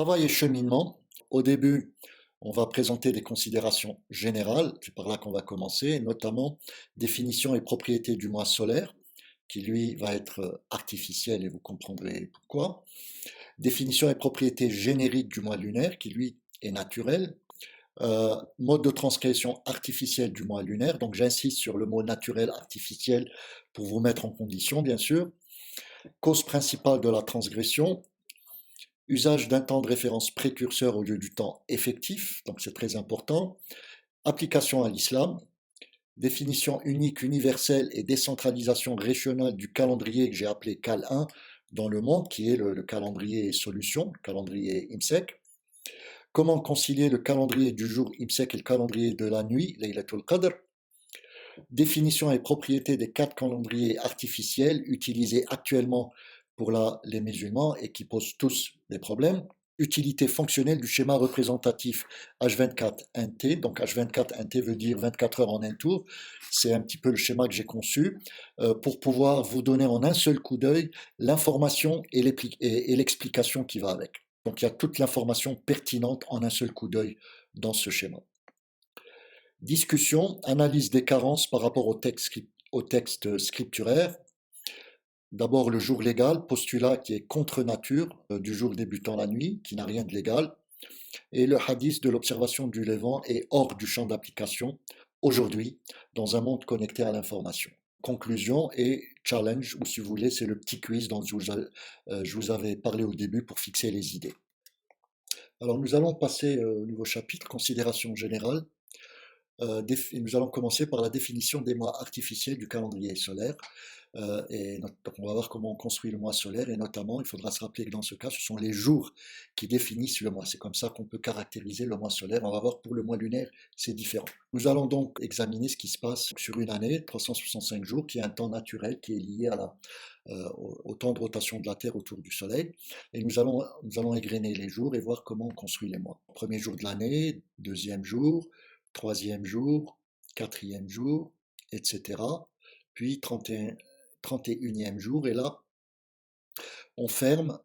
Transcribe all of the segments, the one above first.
Travail et cheminement. Au début, on va présenter des considérations générales, c'est par là qu'on va commencer, notamment définition et propriétés du mois solaire, qui lui va être artificiel et vous comprendrez pourquoi. Définition et propriétés génériques du mois lunaire, qui lui est naturel. Mode de transgression artificielle du mois lunaire, donc j'insiste sur le mot naturel artificiel pour vous mettre en condition, bien sûr. Cause principale de la transgression, usage d'un temps de référence précurseur au lieu du temps effectif, donc c'est très important. Application à l'islam, définition unique, universelle et décentralisation régionale du calendrier que j'ai appelé Cal 1 dans le monde, qui est le calendrier solution, le calendrier IMSEC. Comment concilier le calendrier du jour IMSEC et le calendrier de la nuit, Laylatul Qadr. Définition et propriétés des quatre calendriers artificiels utilisés actuellement pour les musulmans et qui posent tous des problèmes. Utilité fonctionnelle du schéma représentatif H24-1T. Donc H24-1T veut dire 24 heures en un tour. C'est un petit peu le schéma que j'ai conçu pour pouvoir vous donner en un seul coup d'œil l'information et l'explication qui va avec. Donc il y a toute l'information pertinente en un seul coup d'œil dans ce schéma. Discussion, analyse des carences par rapport au texte scripturaire. D'abord le jour légal, postulat qui est contre nature du jour débutant la nuit, qui n'a rien de légal. Et le hadith de l'observation du Levant est hors du champ d'application aujourd'hui dans un monde connecté à l'information. Conclusion et challenge, ou si vous voulez, c'est le petit quiz dont je vous avais parlé au début pour fixer les idées. Alors nous allons passer au nouveau chapitre, considération générale. Nous allons commencer par la définition des mois artificiels du calendrier solaire. Donc on va voir comment on construit le mois solaire et notamment il faudra se rappeler que dans ce cas ce sont les jours qui définissent le mois. C'est comme ça qu'on peut caractériser le mois solaire. On va voir pour le mois lunaire c'est différent. Nous allons donc examiner ce qui se passe sur une année, 365 jours, qui est un temps naturel qui est lié au temps de rotation de la Terre autour du Soleil. Et nous allons égrener les jours et voir comment on construit les mois. Premier jour de l'année, deuxième jour, troisième jour, quatrième jour, etc. Puis 31e jour, et là, on ferme,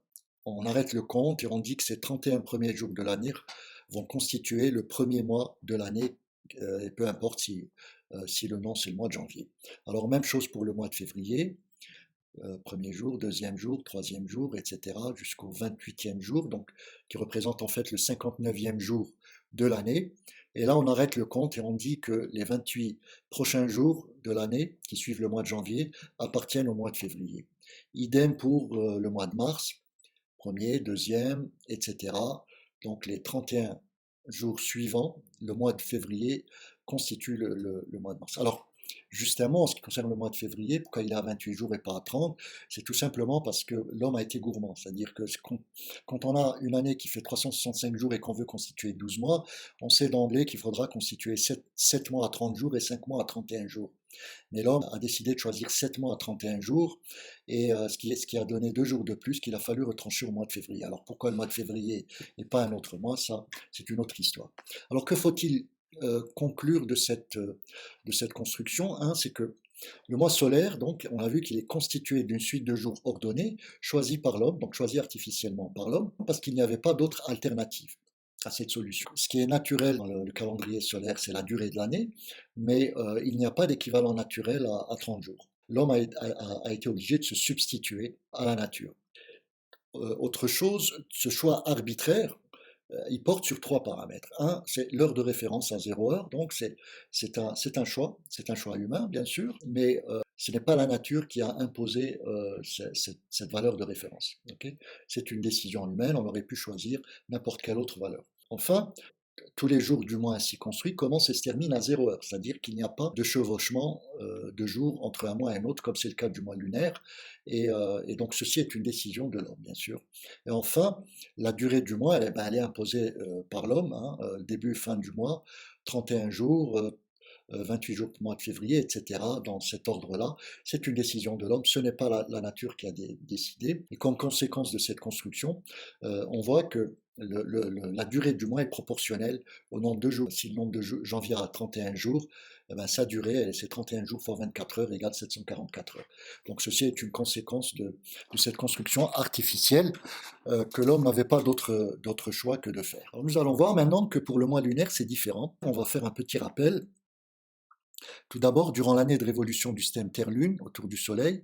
on arrête le compte et on dit que ces 31 premiers jours de l'année vont constituer le premier mois de l'année, et peu importe si le nom c'est le mois de janvier. Alors même chose pour le mois de février, premier jour, deuxième jour, troisième jour, etc. jusqu'au 28e jour, donc qui représente en fait le 59e jour de l'année. Et là, on arrête le compte et on dit que les 28 prochains jours de l'année, qui suivent le mois de janvier, appartiennent au mois de février. Idem pour le mois de mars, premier, deuxième, etc. Donc les 31 jours suivants, le mois de février, constituent le mois de mars. Alors, justement, en ce qui concerne le mois de février, pourquoi il est à 28 jours et pas à 30, c'est tout simplement parce que l'homme a été gourmand. C'est-à-dire que quand on a une année qui fait 365 jours et qu'on veut constituer 12 mois, on sait d'emblée qu'il faudra constituer 7 mois à 30 jours et 5 mois à 31 jours. Mais l'homme a décidé de choisir 7 mois à 31 jours, et ce qui a donné 2 jours de plus qu'il a fallu retrancher au mois de février. Alors pourquoi le mois de février et pas un autre mois, ça c'est une autre histoire. Alors que faut-il conclure de cette construction? C'est que le mois solaire, donc, on a vu qu'il est constitué d'une suite de jours ordonnés, choisis par l'homme, donc choisis artificiellement par l'homme, parce qu'il n'y avait pas d'autre alternative à cette solution. Ce qui est naturel dans le calendrier solaire, c'est la durée de l'année, mais il n'y a pas d'équivalent naturel à 30 jours. L'homme a été obligé de se substituer à la nature. Autre chose, ce choix arbitraire, il porte sur 3 paramètres. Un, c'est l'heure de référence à 0 heure, donc c'est un choix humain, bien sûr, mais ce n'est pas la nature qui a imposé cette valeur de référence. Okay, c'est une décision humaine, on aurait pu choisir n'importe quelle autre valeur. Enfin, tous les jours du mois ainsi construits commencent et se terminent à 0 heure, c'est-à-dire qu'il n'y a pas de chevauchement de jours entre un mois et un autre, comme c'est le cas du mois lunaire, et donc ceci est une décision de l'homme, bien sûr. Et enfin, la durée du mois, elle est imposée par l'homme, début, fin du mois, 31 jours, 28 jours pour le mois de février, etc., dans cet ordre-là. C'est une décision de l'homme, ce n'est pas la nature qui a décidé. Et comme conséquence de cette construction, on voit que la durée du mois est proportionnelle au nombre de jours. Si le nombre de janvier a 31 jours, eh ben, sa durée, c'est 31 jours fois 24 heures égale 744 heures. Donc ceci est une conséquence de cette construction artificielle que l'homme n'avait pas d'autre choix que de faire. Alors, nous allons voir maintenant que pour le mois lunaire, c'est différent. On va faire un petit rappel. Tout d'abord, durant l'année de révolution du système Terre-Lune autour du Soleil,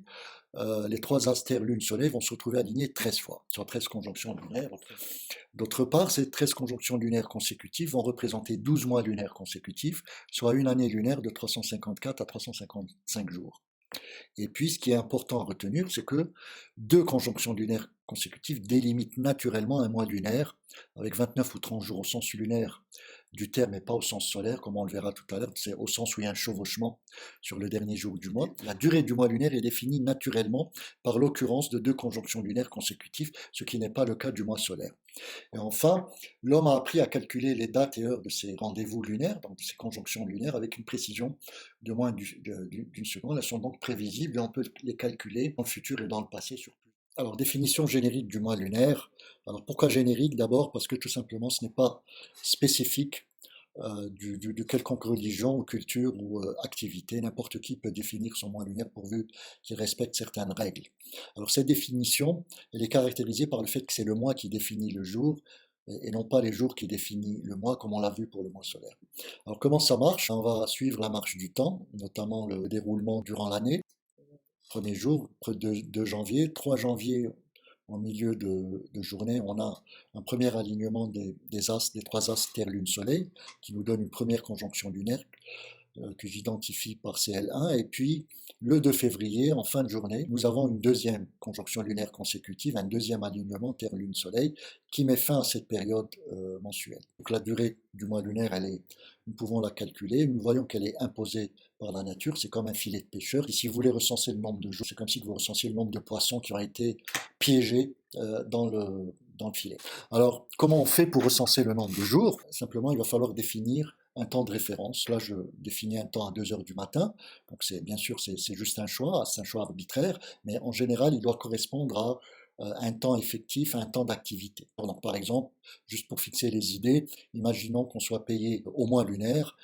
les trois astres Terre, Lune, Soleil vont se retrouver alignés 13 fois, soit 13 conjonctions lunaires. D'autre part, ces 13 conjonctions lunaires consécutives vont représenter 12 mois lunaires consécutifs, soit une année lunaire de 354 à 355 jours. Et puis, ce qui est important à retenir, c'est que deux conjonctions lunaires consécutives délimitent naturellement un mois lunaire, avec 29 ou 30 jours au sens lunaire du terme et pas au sens solaire, comme on le verra tout à l'heure, c'est au sens où il y a un chevauchement sur le dernier jour du mois. La durée du mois lunaire est définie naturellement par l'occurrence de deux conjonctions lunaires consécutives, ce qui n'est pas le cas du mois solaire. Et enfin, l'homme a appris à calculer les dates et heures de ces rendez-vous lunaires, donc de ces conjonctions lunaires, avec une précision de moins d'une seconde. Elles sont donc prévisibles et on peut les calculer dans le futur et dans le passé sur plus. Alors, définition générique du mois lunaire. Alors, pourquoi générique? D'abord parce que tout simplement, ce n'est pas spécifique de quelconque religion ou culture ou activité. N'importe qui peut définir son mois lunaire pourvu qu'il respecte certaines règles. Alors, cette définition, elle est caractérisée par le fait que c'est le mois qui définit le jour et non pas les jours qui définissent le mois, comme on l'a vu pour le mois solaire. Alors, comment ça marche? On va suivre la marche du temps, notamment le déroulement durant l'année. Premier jour, 2 janvier, 3 janvier, en milieu de journée, on a un premier alignement des astres, des trois astres Terre, Lune, Soleil, qui nous donne une première conjonction lunaire que j'identifie par CL1. Et puis, le 2 février, en fin de journée, nous avons une deuxième conjonction lunaire consécutive, un deuxième alignement Terre, Lune, Soleil, qui met fin à cette période mensuelle. Donc la durée du mois lunaire, nous pouvons la calculer. Nous voyons qu'elle est imposée par la nature. C'est comme un filet de pêcheur. Et si vous voulez recenser le nombre de jours, c'est comme si vous recensiez le nombre de poissons qui ont été piégés dans le filet. Alors, comment on fait pour recenser le nombre de jours? Simplement, il va falloir définir un temps de référence. Là, je définis un temps à 2 heures du matin. Donc, bien sûr, c'est juste un choix, c'est un choix arbitraire, mais en général, il doit correspondre à un temps effectif, un temps d'activité. Donc, par exemple, juste pour fixer les idées, imaginons qu'on soit payé au mois lunaire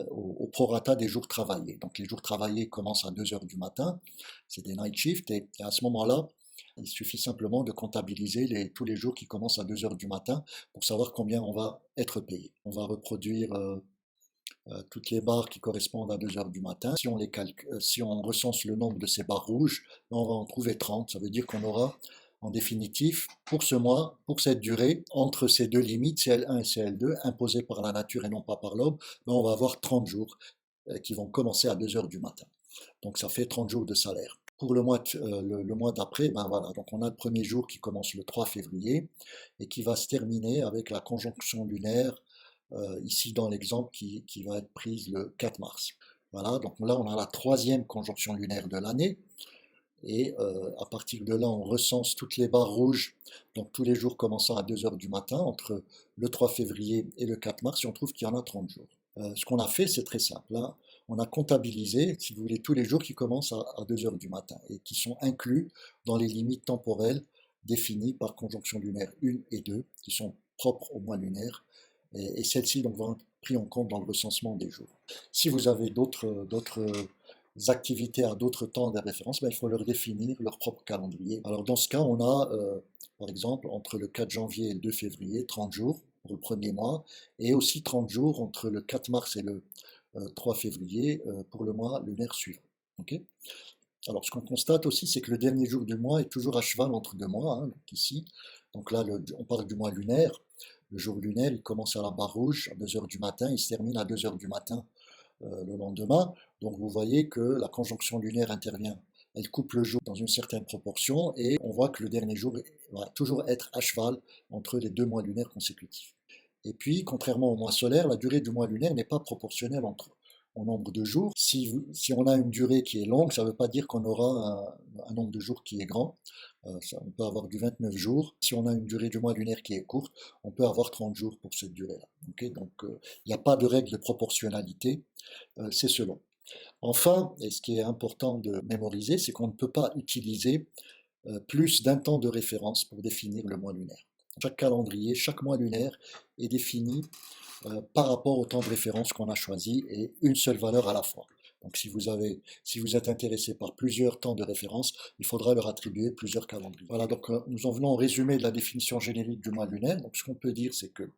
au prorata des jours travaillés. Donc, les jours travaillés commencent à 2 heures du matin, c'est des night shifts, et à ce moment-là, il suffit simplement de comptabiliser tous les jours qui commencent à 2 heures du matin pour savoir combien on va être payé. On va reproduire toutes les barres qui correspondent à 2 heures du matin. Si on recense le nombre de ces barres rouges, on va en trouver 30. Ça veut dire qu'on aura, en définitive, pour ce mois, pour cette durée, entre ces deux limites, CL1 et CL2, imposées par la nature et non pas par l'homme, on va avoir 30 jours qui vont commencer à 2 heures du matin. Donc ça fait 30 jours de salaire. Pour le mois d'après, ben voilà, donc on a le premier jour qui commence le 3 février et qui va se terminer avec la conjonction lunaire, ici dans l'exemple qui va être prise le 4 mars. Voilà, donc là on a la troisième conjonction lunaire de l'année et à partir de là on recense toutes les barres rouges, donc tous les jours commençant à 2 heures du matin entre le 3 février et le 4 mars et on trouve qu'il y en a 30 jours. Ce qu'on a fait, c'est très simple. Là, on a comptabilisé, si vous voulez, tous les jours qui commencent à 2 heures du matin et qui sont inclus dans les limites temporelles définies par conjonction lunaire 1 et 2, qui sont propres au mois lunaire. Et celles-ci donc, vont être prises en compte dans le recensement des jours. Si vous avez d'autres activités à d'autres temps de référence, ben, il faut leur définir leur propre calendrier. Alors dans ce cas, on a, par exemple, entre le 4 janvier et le 2 février, 30 jours pour le premier mois, et aussi 30 jours entre le 4 mars et le 3 février pour le mois lunaire suivant. Okay. Alors, ce qu'on constate aussi, c'est que le dernier jour du mois est toujours à cheval entre 2 mois, hein, donc ici. Donc là, on parle du mois lunaire. Le jour lunaire, il commence à la barre rouge à 2 heures du matin, il se termine à 2 heures du matin le lendemain. Donc vous voyez que la conjonction lunaire intervient. Elle coupe le jour dans une certaine proportion et on voit que le dernier jour va toujours être à cheval entre les 2 mois lunaires consécutifs. Et puis, contrairement au mois solaire, la durée du mois lunaire n'est pas proportionnelle au nombre de jours. Si on a une durée qui est longue, ça ne veut pas dire qu'on aura un nombre de jours qui est grand. On peut avoir du 29 jours. Si on a une durée du mois lunaire qui est courte, on peut avoir 30 jours pour cette durée-là. Ok, donc, il n'y a pas de règle de proportionnalité, c'est selon. Enfin, et ce qui est important de mémoriser, c'est qu'on ne peut pas utiliser plus d'un temps de référence pour définir le mois lunaire. Chaque calendrier, chaque mois lunaire est défini par rapport au temps de référence qu'on a choisi et une seule valeur à la fois. Donc si vous êtes intéressé par plusieurs temps de référence, il faudra leur attribuer plusieurs calendriers. Voilà, donc nous en venons au résumé de la définition générique du mois lunaire. Donc ce qu'on peut dire, c'est que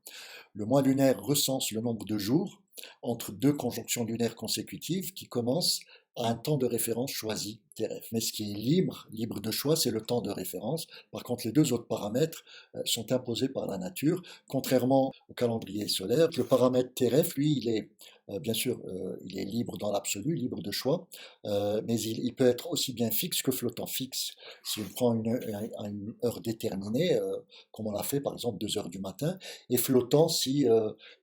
le mois lunaire recense le nombre de jours entre deux conjonctions lunaires consécutives qui commencent à un temps de référence choisi TRF. Mais ce qui est libre de choix, c'est le temps de référence. Par contre, les deux autres paramètres sont imposés par la nature, contrairement au calendrier solaire. Le paramètre TRF, lui, il est bien sûr, il est libre dans l'absolu, libre de choix, mais il peut être aussi bien fixe que flottant. Fixe, si on prend une heure déterminée, comme on l'a fait par exemple 2 heures du matin, et flottant si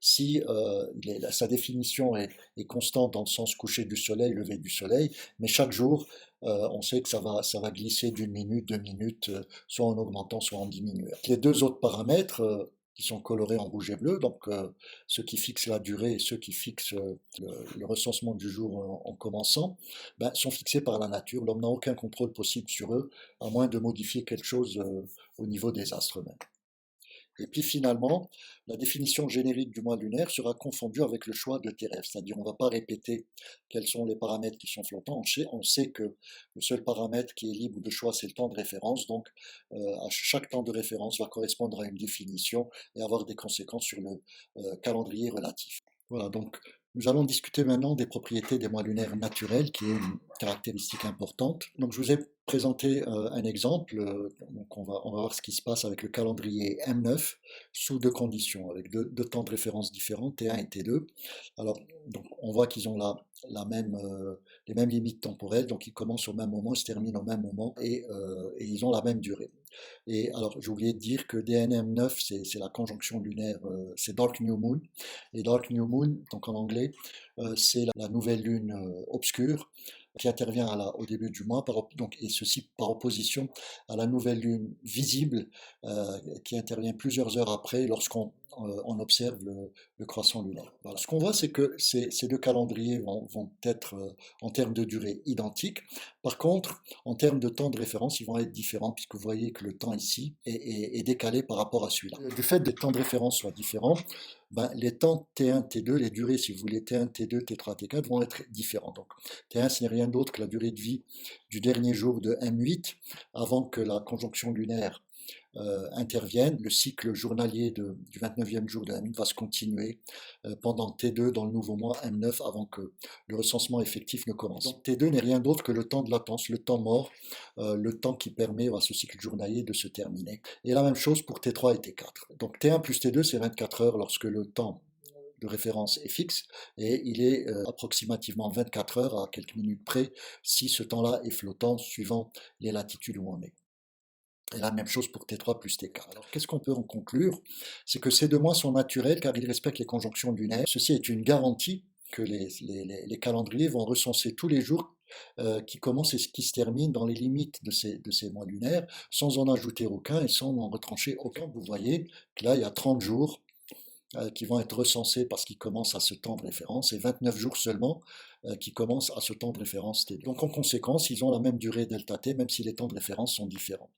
sa définition est constante dans le sens coucher du soleil, lever du soleil, mais chaque jour, on sait que ça va glisser d'une minute, 2 minutes, soit en augmentant, soit en diminuant. Les deux autres paramètres, qui sont colorés en rouge et bleu, donc ceux qui fixent la durée et ceux qui fixent le recensement du jour en commençant, ben, sont fixés par la nature. L'homme n'a aucun contrôle possible sur eux, à moins de modifier quelque chose au niveau des astres même. Et puis finalement, la définition générique du mois lunaire sera confondue avec le choix de TRF, c'est-à-dire on ne va pas répéter quels sont les paramètres qui sont flottants, on sait que le seul paramètre qui est libre de choix, c'est le temps de référence, donc à chaque temps de référence va correspondre à une définition et avoir des conséquences sur le calendrier relatif. Voilà, donc nous allons discuter maintenant des propriétés des mois lunaires naturels, qui est une caractéristique importante. Donc je vous ai présenté un exemple, donc on va voir ce qui se passe avec le calendrier M9 sous deux conditions, avec deux temps de référence différents, T1 et T2. Alors, donc, on voit qu'ils ont les mêmes limites temporelles, donc ils commencent au même moment, ils se terminent au même moment et ils ont la même durée. Et alors, j'ai oublié de dire que DNM9, c'est la conjonction lunaire, c'est Dark New Moon. Et Dark New Moon, donc en anglais, c'est la nouvelle lune obscure qui intervient au début du mois, donc, et ceci par opposition à la nouvelle lune visible qui intervient plusieurs heures après lorsqu'on on observe le croissant lunaire. Voilà. Ce qu'on voit, c'est que ces deux calendriers vont être en termes de durée identiques. Par contre, en termes de temps de référence, ils vont être différents, puisque vous voyez que le temps ici est décalé par rapport à celui-là. Du fait que les temps de référence soient différents, ben, les temps T1, T2, les durées, si vous voulez, T1, T2, T3, T4, vont être différents. Donc, T1, ce n'est rien d'autre que la durée de vie du dernier jour de M8, avant que la conjonction lunaire interviennent. Le cycle journalier du 29e jour de M1 va se continuer pendant T2 dans le nouveau mois M9 avant que le recensement effectif ne commence. Donc T2 n'est rien d'autre que le temps de latence, le temps mort, le temps qui permet à ce cycle journalier de se terminer. Et la même chose pour T3 et T4. Donc T1 plus T2, c'est 24 heures lorsque le temps de référence est fixe et il est approximativement 24 heures à quelques minutes près si ce temps-là est flottant suivant les latitudes où on est. Et la même chose pour T3 plus T4. Alors qu'est-ce qu'on peut en conclure? C'est que ces deux mois sont naturels car ils respectent les conjonctions lunaires. Ceci est une garantie que les calendriers vont recenser tous les jours qui commencent et qui se terminent dans les limites de ces mois lunaires, sans en ajouter aucun et sans en retrancher aucun. Vous voyez que là, il y a 30 jours qui vont être recensés parce qu'ils commencent à ce temps de référence et 29 jours seulement qui commencent à ce temps de référence T. Donc en conséquence, ils ont la même durée delta T, même si les temps de référence sont différents.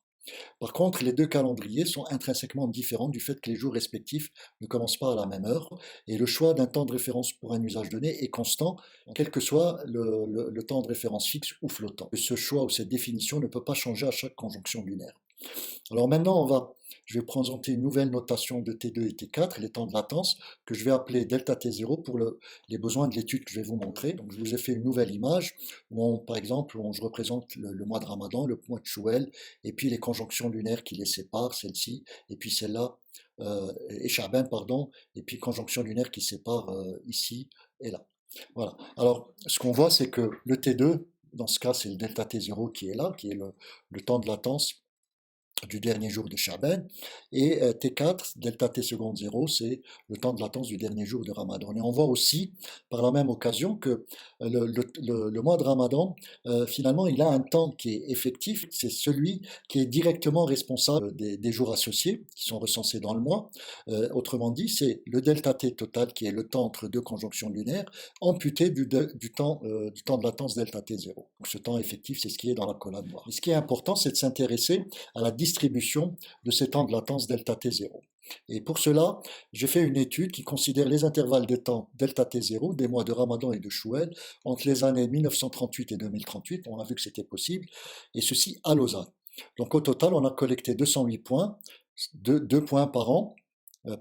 Par contre, les deux calendriers sont intrinsèquement différents du fait que les jours respectifs ne commencent pas à la même heure et le choix d'un temps de référence pour un usage donné est constant, quel que soit le temps de référence fixe ou flottant. Ce choix ou cette définition ne peut pas changer à chaque conjonction lunaire. Alors maintenant, je vais présenter une nouvelle notation de T2 et T4, les temps de latence, que je vais appeler delta T0 pour les besoins de l'étude que je vais vous montrer. Donc je vous ai fait une nouvelle image, par exemple, où je représente le mois de Ramadan, le mois de Chouel, et puis les conjonctions lunaires qui les séparent, celle-ci, et puis celle-là, et Chaban, pardon, et puis conjonction lunaire qui sépare ici et là. Voilà. Alors, ce qu'on voit, c'est que le T2, dans ce cas, c'est le delta T0 qui est là, qui est le temps de latence du dernier jour de Chaban, et T4, delta T seconde 0, c'est le temps de latence du dernier jour de Ramadan. Et on voit aussi, par la même occasion, que le mois de Ramadan, finalement, il a un temps qui est effectif, c'est celui qui est directement responsable des jours associés, qui sont recensés dans le mois. Autrement dit, c'est le delta T total, qui est le temps entre deux conjonctions lunaires, amputé du temps de latence delta T0. Donc ce temps effectif, c'est ce qui est dans la colonne noire. Et ce qui est important, c'est de s'intéresser à la distribution de ces temps de latence delta T0. Et pour cela, j'ai fait une étude qui considère les intervalles de temps delta T0 des mois de Ramadan et de Chouel entre les années 1938 et 2038. On a vu que c'était possible, et ceci à Lausanne. Donc au total, on a collecté 208 points, 2 points par an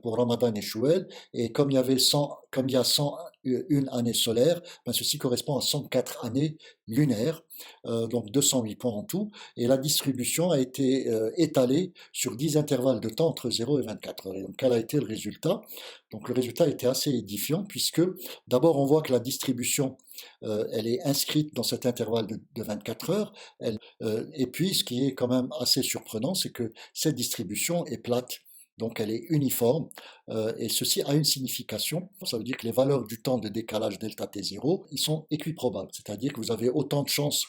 pour Ramadan et Chouel, et comme il y a 101 années solaires, ben ceci correspond à 104 années lunaires, donc 208 points en tout, et la distribution a été étalée sur 10 intervalles de temps entre 0 et 24 heures. Et donc quel a été le résultat? Donc le résultat était assez édifiant, puisque d'abord on voit que la distribution elle est inscrite dans cet intervalle de 24 heures, et puis ce qui est quand même assez surprenant, c'est que cette distribution est plate. Donc elle est uniforme, et ceci a une signification. Ça veut dire que les valeurs du temps de décalage delta T0, ils sont équiprobables. C'est-à-dire que vous avez autant de chances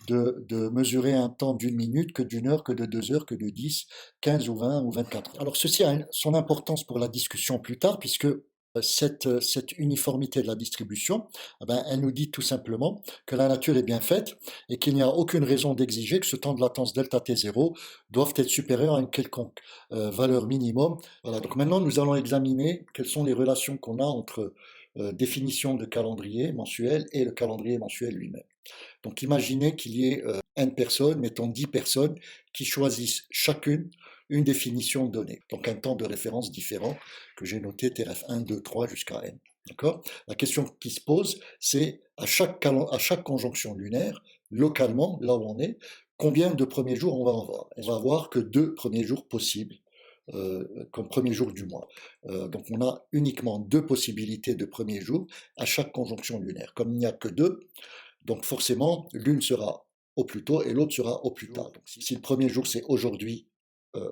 de mesurer un temps d'une minute que d'une heure, que de 2 heures, que de 10, 15 ou 20 ou 24 heures. Alors ceci a son importance pour la discussion plus tard, puisque cette uniformité de la distribution, eh ben, elle nous dit tout simplement que la nature est bien faite et qu'il n'y a aucune raison d'exiger que ce temps de latence delta T0 doive être supérieur à une quelconque valeur minimum. Voilà, donc maintenant nous allons examiner quelles sont les relations qu'on a entre définition de calendrier mensuel et le calendrier mensuel lui-même. Donc imaginez qu'il y ait n personnes, mettons 10 personnes, qui choisissent chacune une définition donnée, donc un temps de référence différent que j'ai noté TRF 1, 2, 3 jusqu'à n. D'accord? La question qui se pose, c'est à chaque conjonction lunaire, localement, là où on est, combien de premiers jours on va avoir? On va avoir que 2 premiers jours possibles comme premier jour du mois. Donc on a uniquement 2 possibilités de premiers jours à chaque conjonction lunaire. Comme il n'y a que 2, donc forcément l'une sera au plus tôt et l'autre sera au plus tard. Donc si le premier jour c'est aujourd'hui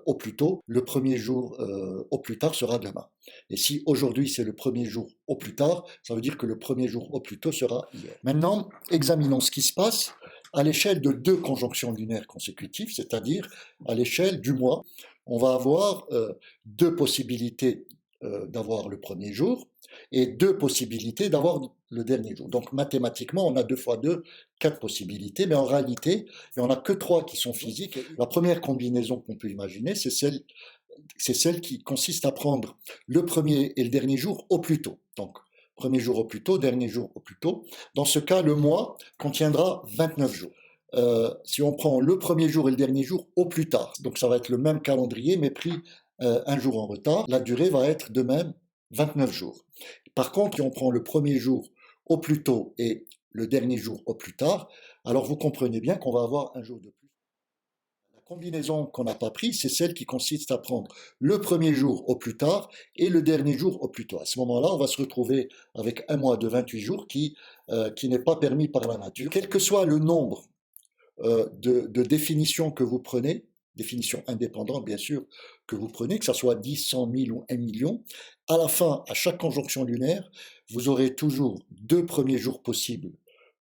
au plus tôt, le premier jour au plus tard sera demain. Et si aujourd'hui c'est le premier jour au plus tard, ça veut dire que le premier jour au plus tôt sera hier. Maintenant, examinons ce qui se passe à l'échelle de 2 conjonctions lunaires consécutives, c'est-à-dire à l'échelle du mois. On va avoir 2 possibilités d'avoir le premier jour et 2 possibilités d'avoir le dernier jour. Donc mathématiquement, on a 2 fois 2, 4 possibilités, mais en réalité, il n'y en a que 3 qui sont physiques. La première combinaison qu'on peut imaginer, c'est celle qui consiste à prendre le premier et le dernier jour au plus tôt. Donc, premier jour au plus tôt, dernier jour au plus tôt. Dans ce cas, le mois contiendra 29 jours. Si on prend le premier jour et le dernier jour au plus tard, donc ça va être le même calendrier, mais pris un jour en retard, la durée va être de même 29 jours. Par contre, si on prend le premier jour au plus tôt et le dernier jour au plus tard, alors vous comprenez bien qu'on va avoir un jour de plus. La combinaison qu'on n'a pas prise, c'est celle qui consiste à prendre le premier jour au plus tard et le dernier jour au plus tôt. À ce moment-là, on va se retrouver avec un mois de 28 jours qui n'est pas permis par la nature. Quel que soit le nombre de définitions que vous prenez, définition indépendante bien sûr, que vous prenez, que ce soit 10, 100 000 ou 1 million, à la fin, à chaque conjonction lunaire, vous aurez toujours 2 premiers jours possibles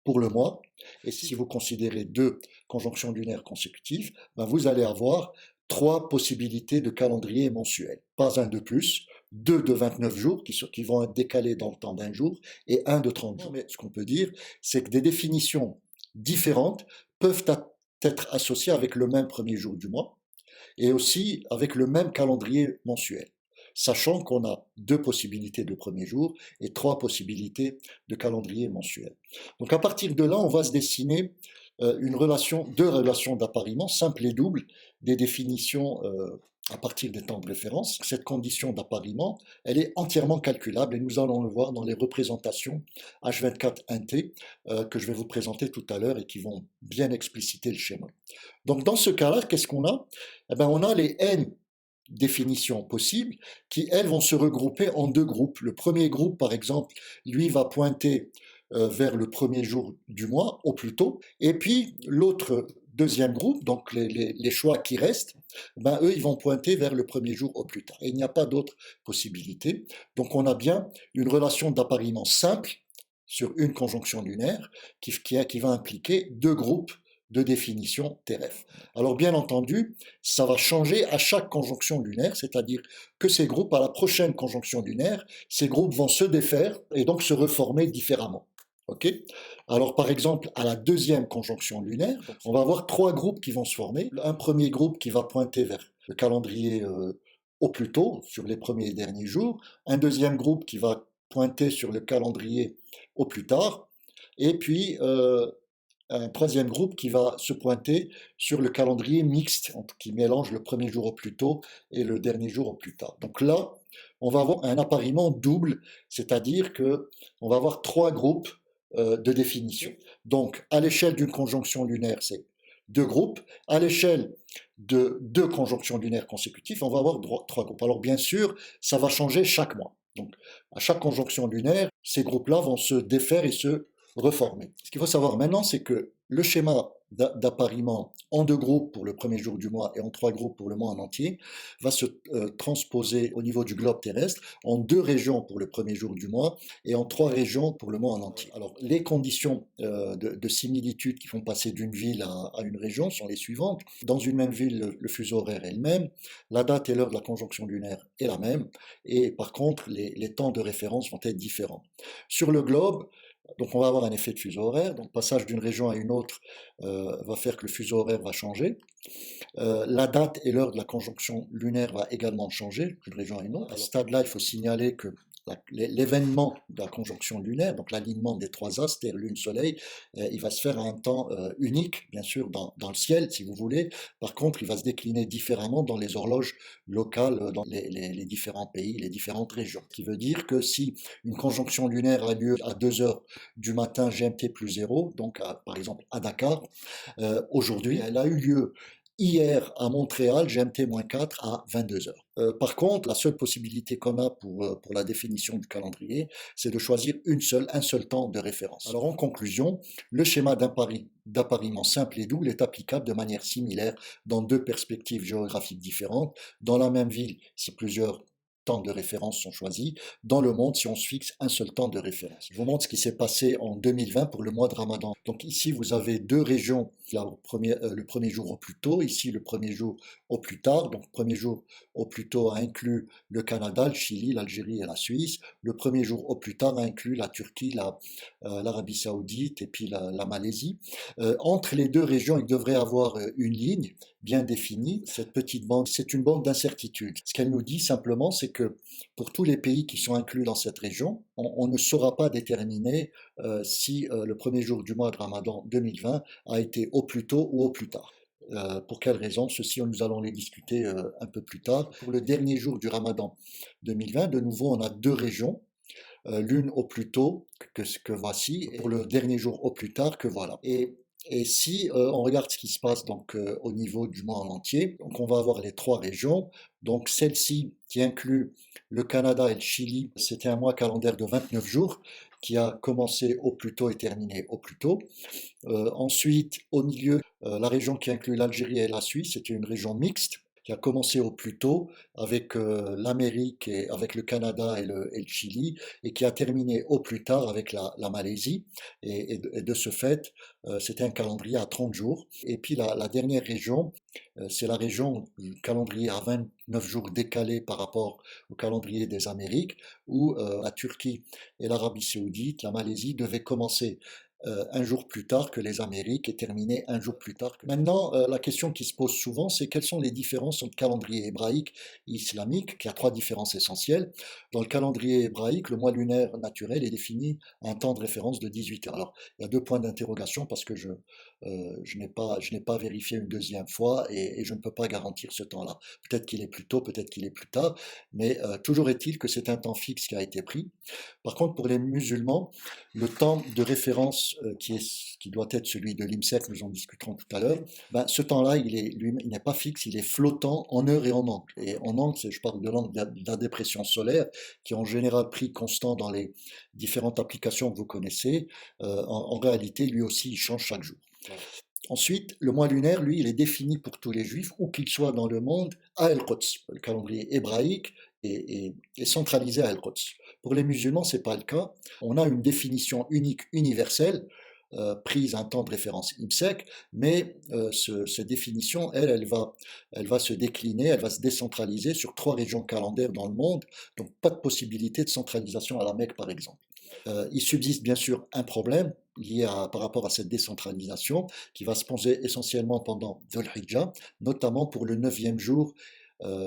pour le mois, et si vous considérez 2 conjonctions lunaires consécutives, ben vous allez avoir 3 possibilités de calendrier mensuel. Pas un de plus, 2 de 29 jours qui vont être décalés dans le temps d'un jour, et 1 de 30 jours. Mais ce qu'on peut dire, c'est que des définitions différentes peuvent être associées avec le même premier jour du mois et aussi avec le même calendrier mensuel, sachant qu'on a 2 possibilités de premier jour et 3 possibilités de calendrier mensuel. Donc à partir de là, on va se dessiner 2 relations d'appariement simples et doubles des définitions à partir des temps de référence. Cette condition d'appariement, elle est entièrement calculable et nous allons le voir dans les représentations H24 int que je vais vous présenter tout à l'heure et qui vont bien expliciter le schéma. Donc dans ce cas-là, qu'est-ce qu'on a? Eh bien, on a les n définitions possibles qui, elles, vont se regrouper en 2 groupes. Le premier groupe, par exemple, lui va pointer vers le premier jour du mois, au plus tôt, et puis l'autre deuxième groupe, donc les choix qui restent, ben eux, ils vont pointer vers le premier jour au plus tard. Et il n'y a pas d'autre possibilité. Donc on a bien une relation d'appariement simple sur une conjonction lunaire qui va impliquer deux groupes de définition TRF. Alors bien entendu, ça va changer à chaque conjonction lunaire, c'est-à-dire que ces groupes, à la prochaine conjonction lunaire, ces groupes vont se défaire et donc se reformer différemment. Ok. Alors par exemple, à la deuxième conjonction lunaire, on va avoir trois groupes qui vont se former. Un premier groupe qui va pointer vers le calendrier au plus tôt, sur les premiers et derniers jours. Un deuxième groupe qui va pointer sur le calendrier au plus tard. Et puis un troisième groupe qui va se pointer sur le calendrier mixte, qui mélange le premier jour au plus tôt et le dernier jour au plus tard. Donc là, on va avoir un appariement double, c'est-à-dire que on va avoir trois groupes de définition. Donc, à l'échelle d'une conjonction lunaire, c'est deux groupes. À l'échelle de deux conjonctions lunaires consécutives, on va avoir trois groupes. Alors, bien sûr, ça va changer chaque mois. Donc, à chaque conjonction lunaire, ces groupes-là vont se défaire et se reformer. Ce qu'il faut savoir maintenant, c'est que le schéma d'appariement en deux groupes pour le premier jour du mois et en trois groupes pour le mois en entier va se transposer au niveau du globe terrestre en deux régions pour le premier jour du mois et en trois régions pour le mois en entier. Alors les conditions de similitude qui font passer d'une ville à une région sont les suivantes. Dans une même ville, le fuseau horaire est le même, la date et l'heure de la conjonction lunaire est la même, et par contre les temps de référence vont être différents. Sur le globe, donc on va avoir un effet de fuseau horaire, donc le passage d'une région à une autre va faire que le fuseau horaire va changer. La date et l'heure de la conjonction lunaire va également changer d'une région à une autre. À ce stade-là, il faut signaler que l'événement de la conjonction lunaire, donc l'alignement des trois astres, Terre, Lune, Soleil, il va se faire à un temps unique, bien sûr, dans le ciel, si vous voulez. Par contre, il va se décliner différemment dans les horloges locales, dans les différents pays, les différentes régions. Ce qui veut dire que si une conjonction lunaire a lieu à 2 heures du matin GMT plus 0, donc par exemple à Dakar, aujourd'hui, elle a eu lieu hier à Montréal, GMT-4 à 22 heures. Par contre, la seule possibilité qu'on a pour la définition du calendrier, c'est de choisir un seul temps de référence. Alors en conclusion, le schéma d'appariement simple et double est applicable de manière similaire dans deux perspectives géographiques différentes, dans la même ville si plusieurs temps de référence sont choisis, dans le monde si on se fixe un seul temps de référence. Je vous montre ce qui s'est passé en 2020 pour le mois de Ramadan. Donc ici, vous avez deux régions, là, le premier jour au plus tôt, ici le premier jour au plus tard. Donc le premier jour au plus tôt a inclus le Canada, le Chili, l'Algérie et la Suisse. Le premier jour au plus tard a inclus la Turquie, l'Arabie Saoudite et puis la Malaisie. Entre les deux régions, il devrait y avoir une ligne bien définie. Cette petite bande, c'est une bande d'incertitude. Ce qu'elle nous dit simplement, c'est que pour tous les pays qui sont inclus dans cette région, on ne saura pas déterminer si le premier jour du mois de Ramadan 2020 a été au plus tôt ou au plus tard. Pour quelles raisons? Ceci, nous allons les discuter un peu plus tard. Pour le dernier jour du Ramadan 2020, de nouveau, on a deux régions. L'une au plus tôt que voici, et pour le dernier jour au plus tard que voilà. Et si on regarde ce qui se passe donc au niveau du mois en entier, donc on va avoir les trois régions. Donc celle-ci qui inclut le Canada et le Chili, c'était un mois calendaire de 29 jours qui a commencé au plus tôt et terminé au plus tôt. Ensuite, au milieu, la région qui inclut l'Algérie et la Suisse, c'était une région mixte qui a commencé au plus tôt avec l'Amérique et avec le Canada et le Chili, et qui a terminé au plus tard avec la Malaisie. Et de ce fait, c'était un calendrier à 30 jours. Et puis la dernière région, c'est la région du calendrier à 29 jours décalé par rapport au calendrier des Amériques, où la Turquie et l'Arabie Saoudite, la Malaisie devaient commencer un jour plus tard que les Amériques et terminer un jour plus tard que... Maintenant, la question qui se pose souvent, c'est quelles sont les différences entre calendrier hébraïque et islamique, qui a trois différences essentielles. Dans le calendrier hébraïque, le mois lunaire naturel est défini à un temps de référence de 18 heures. Alors, il y a deux points d'interrogation parce que je n'ai pas vérifié une deuxième fois et je ne peux pas garantir ce temps-là. Peut-être qu'il est plus tôt, peut-être qu'il est plus tard, mais toujours est-il que c'est un temps fixe qui a été pris. Par contre, pour les musulmans, le temps de référence qui doit être celui de l'IMSEC, nous en discuterons tout à l'heure, ben, ce temps-là, il n'est pas fixe, il est flottant en heure et en angle. Et en angle, je parle de l'angle de la dépression solaire, qui est en général pris constant dans les différentes applications que vous connaissez. En réalité, lui aussi, il change chaque jour. Ensuite, le mois lunaire, lui, il est défini pour tous les juifs, où qu'ils soient dans le monde, à El-Quds. Le calendrier hébraïque est centralisé à El-Quds. Pour les musulmans, ce n'est pas le cas. On a une définition unique, universelle, prise un temps de référence IMSEC, mais cette définition, elle va se décliner, elle va se décentraliser sur 3 régions calendaires dans le monde, donc pas de possibilité de centralisation à la Mecque, par exemple. Il subsiste bien sûr un problème par rapport à cette décentralisation qui va se poser essentiellement pendant Dhul Hijjah, notamment pour le 9e jour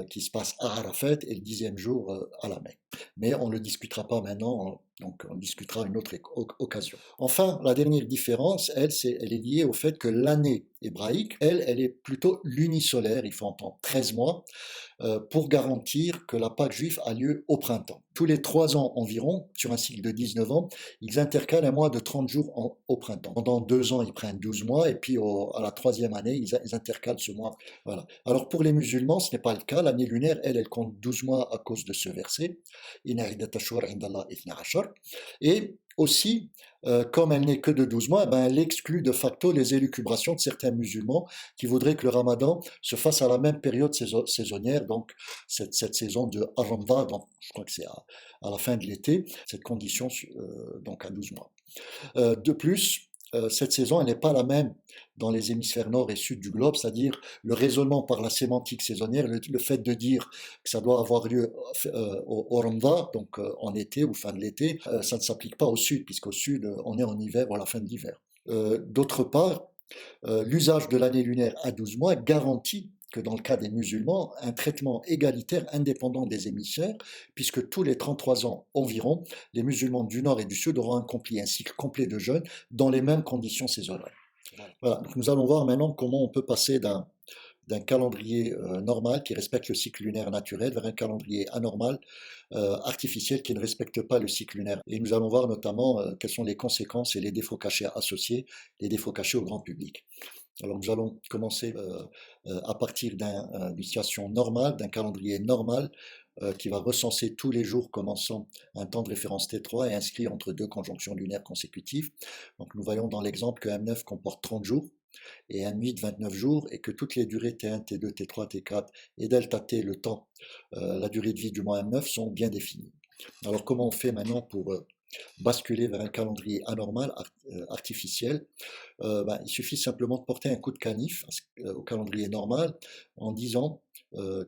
qui se passe à Arafat et le 10e jour à la Mecque. Mais on ne le discutera pas maintenant, donc on discutera à une autre occasion. Enfin, la dernière différence, elle est liée au fait que l'année hébraïque, elle est plutôt lunisolaire, il faut entendre 13 mois, pour garantir que la Pâque juive a lieu au printemps. Tous les 3 ans environ, sur un cycle de 19 ans, ils intercalent un mois de 30 jours au printemps. Pendant 2 ans, ils prennent 12 mois, et puis à la 3e année, ils intercalent ce mois. Voilà. Alors pour les musulmans, ce n'est pas le cas. L'année lunaire, elle compte 12 mois à cause de ce verset. Et aussi, comme elle n'est que de 12 mois, ben, elle exclut de facto les élucubrations de certains musulmans qui voudraient que le ramadan se fasse à la même période saisonnière, donc cette saison de Aranda, donc je crois que c'est à la fin de l'été, cette condition donc à 12 mois. De plus, cette saison, elle n'est pas la même dans les hémisphères nord et sud du globe, c'est-à-dire le raisonnement par la sémantique saisonnière, le fait de dire que ça doit avoir lieu au Ramadan, donc en été ou fin de l'été, ça ne s'applique pas au sud, puisqu'au sud, on est en hiver ou à la fin de l'hiver. D'autre part, l'usage de l'année lunaire à 12 mois garantit que dans le cas des musulmans, un traitement égalitaire indépendant des hémisphères, puisque tous les 33 ans environ, les musulmans du nord et du sud auront accompli un cycle complet de jeûne dans les mêmes conditions saisonnières. Voilà, donc nous allons voir maintenant comment on peut passer d'un calendrier normal qui respecte le cycle lunaire naturel vers un calendrier anormal, artificiel qui ne respecte pas le cycle lunaire. Et nous allons voir notamment quelles sont les conséquences et les défauts cachés associés, les défauts cachés au grand public. Alors nous allons commencer à partir d'une situation normale, d'un calendrier normal qui va recenser tous les jours commençant un temps de référence T3 et inscrit entre 2 conjonctions lunaires consécutives. Donc nous voyons dans l'exemple que M9 comporte 30 jours et M8 29 jours et que toutes les durées T1, T2, T3, T4 et delta T, le temps, la durée de vie du mois M9 sont bien définies. Alors comment on fait maintenant pour basculer vers un calendrier anormal, artificiel? Il suffit simplement de porter un coup de canif au calendrier normal en disant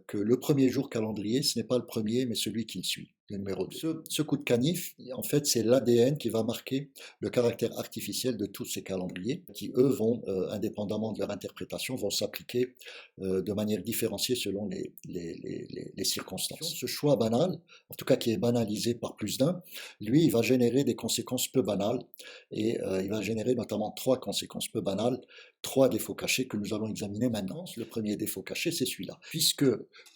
que le premier jour calendrier, ce n'est pas le premier, mais celui qui le suit, le numéro 2. Ce coup de canif, en fait, c'est l'ADN qui va marquer le caractère artificiel de tous ces calendriers, qui, eux, vont, indépendamment de leur interprétation, vont s'appliquer de manière différenciée selon les circonstances. Ce choix banal, en tout cas qui est banalisé par plus d'un, lui, il va générer des conséquences peu banales, et il va générer notamment 3 conséquences peu banales, 3 défauts cachés que nous allons examiner maintenant. Le premier défaut caché, c'est celui-là. Puisque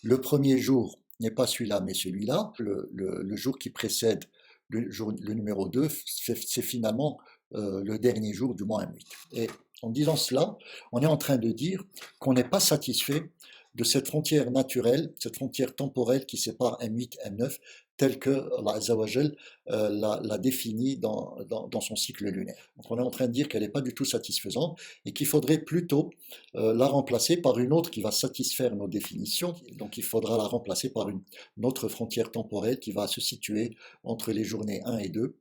le premier jour n'est pas celui-là, mais celui-là, le jour qui précède le numéro 2, c'est finalement le dernier jour du mois M8. Et en disant cela, on est en train de dire qu'on n'est pas satisfait de cette frontière naturelle, cette frontière temporelle qui sépare M8 et M9, telle que Allah Azzawajal l'a définie dans son cycle lunaire. Donc on est en train de dire qu'elle n'est pas du tout satisfaisante et qu'il faudrait plutôt la remplacer par une autre qui va satisfaire nos définitions. Donc il faudra la remplacer par une autre frontière temporelle qui va se situer entre les journées 1 et 2,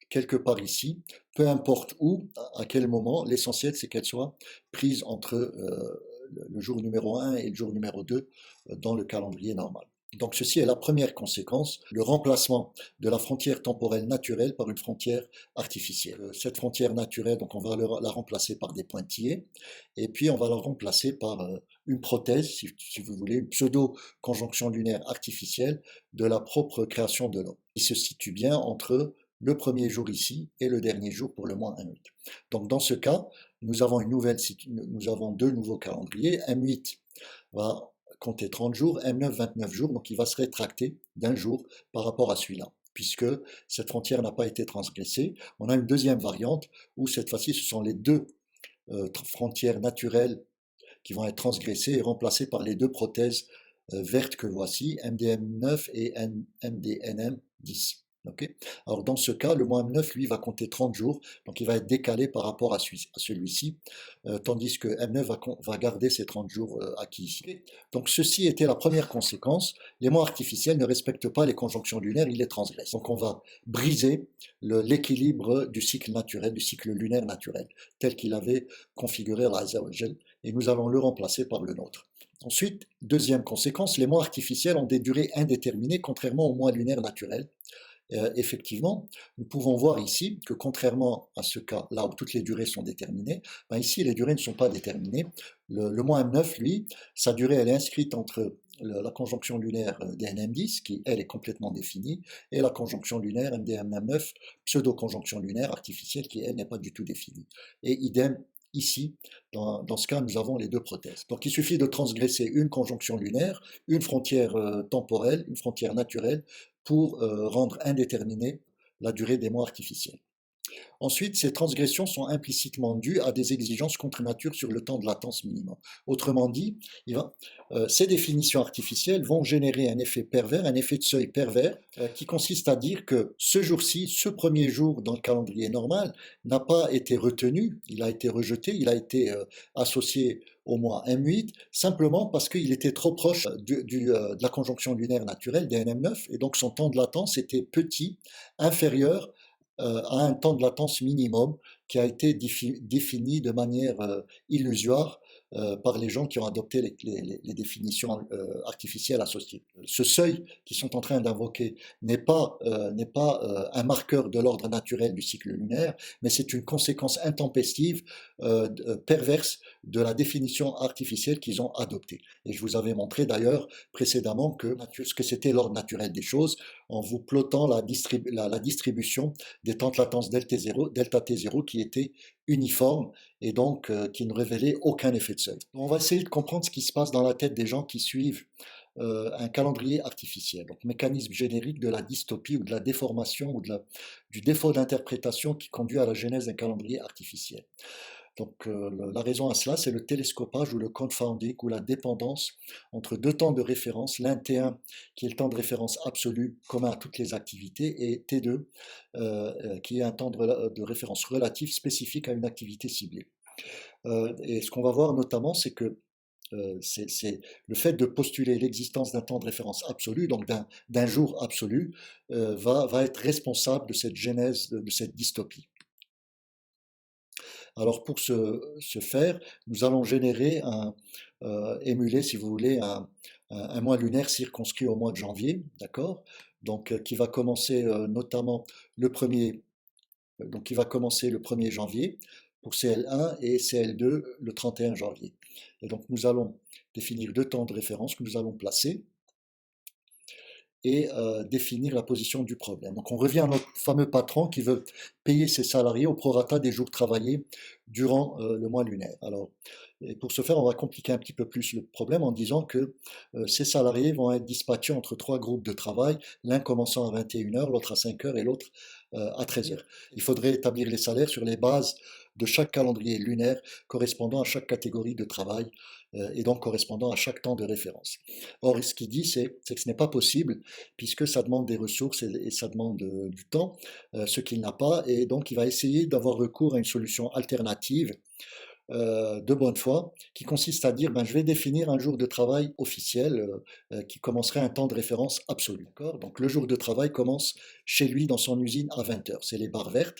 quelque part ici, peu importe où, à quel moment, l'essentiel c'est qu'elle soit prise entre le jour numéro 1 et le jour numéro 2 dans le calendrier normal. Donc ceci est la première conséquence, le remplacement de la frontière temporelle naturelle par une frontière artificielle. Cette frontière naturelle, donc on va la remplacer par des pointillés, et puis on va la remplacer par une prothèse, si vous voulez, une pseudo-conjonction lunaire artificielle de la propre création de l'homme, qui se situe bien entre le premier jour ici et le dernier jour pour le mois M8. Donc dans ce cas, nous avons 2 nouveaux calendriers. M8 va compter 30 jours, M9 29 jours, donc il va se rétracter d'un jour par rapport à celui-là, puisque cette frontière n'a pas été transgressée. On a une deuxième variante où cette fois-ci ce sont les 2 frontières naturelles qui vont être transgressées et remplacées par les 2 prothèses vertes que voici, MDM9 et MDNM10. Ok. Alors dans ce cas, le mois M9, lui, va compter 30 jours, donc il va être décalé par rapport à celui-ci, tandis que M9 va garder ses 30 jours acquis ici. Ok. Donc ceci était la première conséquence. Les mois artificiels ne respectent pas les conjonctions lunaires, ils les transgressent. Donc on va briser l'équilibre du cycle naturel, du cycle lunaire naturel, tel qu'il avait configuré Allah Azza wa Jal, et nous allons le remplacer par le nôtre. Ensuite, deuxième conséquence, les mois artificiels ont des durées indéterminées, contrairement aux mois lunaires naturels. Effectivement, nous pouvons voir ici que contrairement à ce cas là où toutes les durées sont déterminées, ben ici les durées ne sont pas déterminées. Le mois M9, lui, sa durée elle est inscrite entre la conjonction lunaire DNM10, qui elle est complètement définie, et la conjonction lunaire MDM9, pseudo-conjonction lunaire artificielle, qui elle n'est pas du tout définie. Et idem, ici, dans ce cas, nous avons les deux prothèses. Donc il suffit de transgresser une conjonction lunaire, une frontière temporelle, une frontière naturelle, pour rendre indéterminée la durée des mois artificiels. Ensuite, ces transgressions sont implicitement dues à des exigences contre nature sur le temps de latence minimum. Autrement dit, ces définitions artificielles vont générer un effet pervers, un effet de seuil pervers, qui consiste à dire que ce jour-ci, ce premier jour dans le calendrier normal, n'a pas été retenu, il a été rejeté, il a été associé au mois M8, simplement parce qu'il était trop proche de la conjonction lunaire naturelle, DNM9, et donc son temps de latence était petit, inférieur à un temps de latence minimum qui a été défini de manière illusoire par les gens qui ont adopté les définitions artificielles associées. Ce seuil qu'ils sont en train d'invoquer n'est pas un marqueur de l'ordre naturel du cycle lunaire, mais c'est une conséquence intempestive, perverse de la définition artificielle qu'ils ont adoptée. Et je vous avais montré d'ailleurs précédemment ce que c'était l'ordre naturel des choses en vous plotant la distribution des temps de latence delta T0 qui était uniforme et donc qui ne révélait aucun effet de seuil. On va essayer de comprendre ce qui se passe dans la tête des gens qui suivent un calendrier artificiel, donc mécanisme générique de la dystopie ou de la déformation ou du défaut d'interprétation qui conduit à la genèse d'un calendrier artificiel. Donc la raison à cela, c'est le télescopage ou le confounding ou la dépendance entre deux temps de référence, l'un T1 qui est le temps de référence absolu commun à toutes les activités et T2 qui est un temps de référence relatif spécifique à une activité ciblée. Et ce qu'on va voir notamment, c'est que c'est le fait de postuler l'existence d'un temps de référence absolu, donc d'un jour absolu, va être responsable de cette genèse, de cette dystopie. Alors pour ce faire, nous allons générer émuler, si vous voulez, un mois lunaire circonscrit au mois de janvier, d'accord? Donc qui va commencer notamment le premier, donc qui va commencer le 1er janvier pour CL1 et CL2 le 31 janvier. Et donc nous allons définir deux temps de référence que nous allons placer et définir la position du problème. Donc on revient à notre fameux patron qui veut payer ses salariés au prorata des jours travaillés durant le mois lunaire. Alors, et pour ce faire, on va compliquer un petit peu plus le problème en disant que ces salariés vont être dispatchés entre trois groupes de travail, l'un commençant à 21h, l'autre à 5h et l'autre à 13h. Il faudrait établir les salaires sur les bases de chaque calendrier lunaire correspondant à chaque catégorie de travail et donc correspondant à chaque temps de référence. Or, ce qu'il dit, c'est que ce n'est pas possible puisque ça demande des ressources et ça demande du temps, ce qu'il n'a pas, et donc il va essayer d'avoir recours à une solution alternative de bonne foi, qui consiste à dire ben, je vais définir un jour de travail officiel qui commencerait un temps de référence absolu. Donc le jour de travail commence chez lui dans son usine à 20 heures, c'est les barres vertes.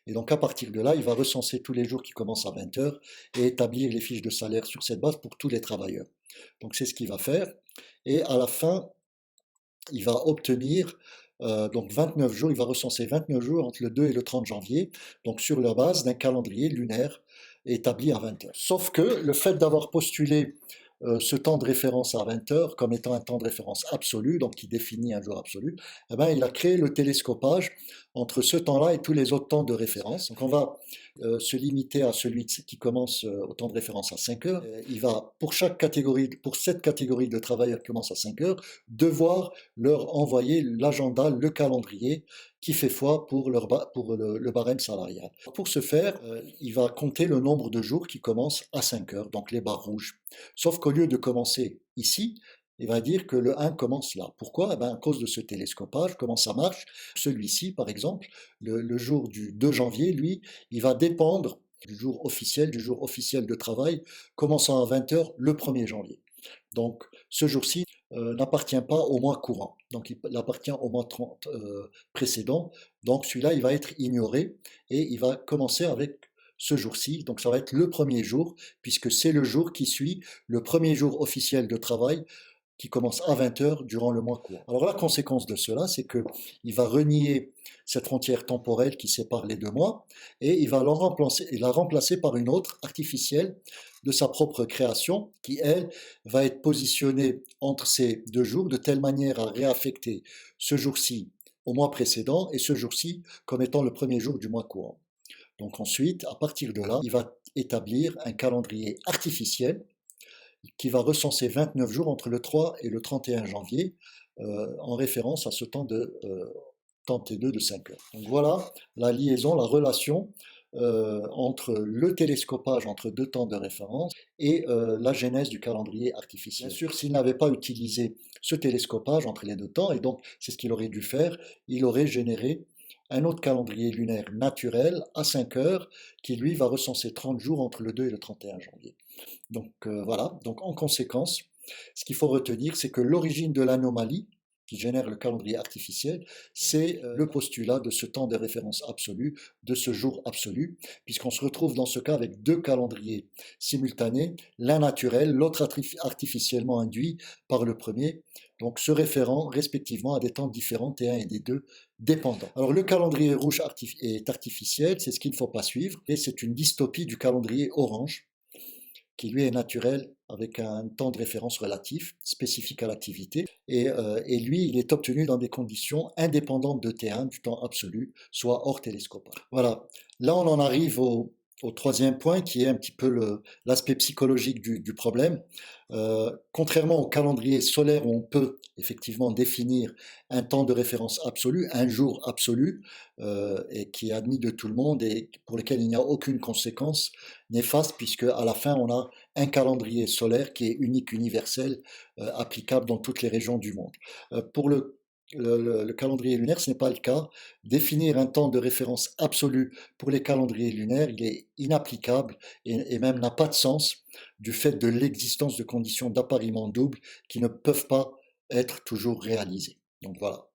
Et donc à partir de là, il va recenser tous les jours qui commencent à 20 heures et établir les fiches de salaire sur cette base pour tous les travailleurs. Donc c'est ce qu'il va faire. Et à la fin, il va obtenir donc 29 jours, il va recenser 29 jours entre le 2 et le 30 janvier, donc sur la base d'un calendrier lunaire établi à 20 heures. Sauf que le fait d'avoir postulé ce temps de référence à 20 heures comme étant un temps de référence absolu, donc qui définit un jour absolu, eh ben, il a créé le télescopage entre ce temps-là et tous les autres temps de référence. Donc on va se limiter à celui qui commence au temps de référence à 5 heures. Il va, pour chaque catégorie, pour cette catégorie de travailleurs qui commence à 5 heures, devoir leur envoyer l'agenda, le calendrier qui fait foi pour le barème salarial. Pour ce faire, il va compter le nombre de jours qui commencent à 5 heures, donc les barres rouges. Sauf qu'au lieu de commencer ici, il va dire que le 1 commence là. Pourquoi? Eh ben, à cause de ce télescopage, comment ça marche? Celui-ci, par exemple, le jour du 2 janvier, lui, il va dépendre du jour officiel de travail, commençant à 20 heures le 1er janvier. Donc, ce jour-ci n'appartient pas au mois courant, donc il appartient au mois 30 précédent. Donc, celui-là, il va être ignoré et il va commencer avec ce jour-ci. Donc, ça va être le premier jour, puisque c'est le jour qui suit le premier jour officiel de travail qui commence à 20 heures durant le mois courant. Alors la conséquence de cela, c'est qu'il va renier cette frontière temporelle qui sépare les deux mois et il va la remplacer par une autre artificielle de sa propre création qui, elle, va être positionnée entre ces deux jours de telle manière à réaffecter ce jour-ci au mois précédent et ce jour-ci comme étant le premier jour du mois courant. Donc ensuite, à partir de là, il va établir un calendrier artificiel qui va recenser 29 jours entre le 3 et le 31 janvier, en référence à ce temps de temps T2 de 5 heures. Donc voilà la liaison, la relation entre le télescopage entre deux temps de référence et la genèse du calendrier artificiel. Bien sûr, s'il n'avait pas utilisé ce télescopage entre les deux temps, et donc c'est ce qu'il aurait dû faire, il aurait généré un autre calendrier lunaire naturel à 5 heures qui lui va recenser 30 jours entre le 2 et le 31 janvier. Donc voilà, donc en conséquence, ce qu'il faut retenir, c'est que l'origine de l'anomalie qui génère le calendrier artificiel, c'est le postulat de ce temps de référence absolu, de ce jour absolu, puisqu'on se retrouve dans ce cas avec deux calendriers simultanés, l'un naturel, l'autre artificiellement induit par le premier, donc se référant respectivement à des temps différents, T1 et T2 dépendants. Alors le calendrier rouge est artificiel, c'est ce qu'il ne faut pas suivre, et c'est une dystopie du calendrier orange, qui lui est naturel avec un temps de référence relatif, spécifique à l'activité, et lui, il est obtenu dans des conditions indépendantes de T1, du temps absolu, soit hors télescope. Voilà, là on en arrive au troisième point qui est un petit peu l'aspect psychologique du problème. Contrairement au calendrier solaire où on peut effectivement définir un temps de référence absolu, un jour absolu, et qui est admis de tout le monde et pour lequel il n'y a aucune conséquence néfaste puisque à la fin on a un calendrier solaire qui est unique, universel, applicable dans toutes les régions du monde. Pour le calendrier lunaire, ce n'est pas le cas. Définir un temps de référence absolu pour les calendriers lunaires, il est inapplicable et même n'a pas de sens du fait de l'existence de conditions d'appariement double qui ne peuvent pas être toujours réalisées. Donc voilà.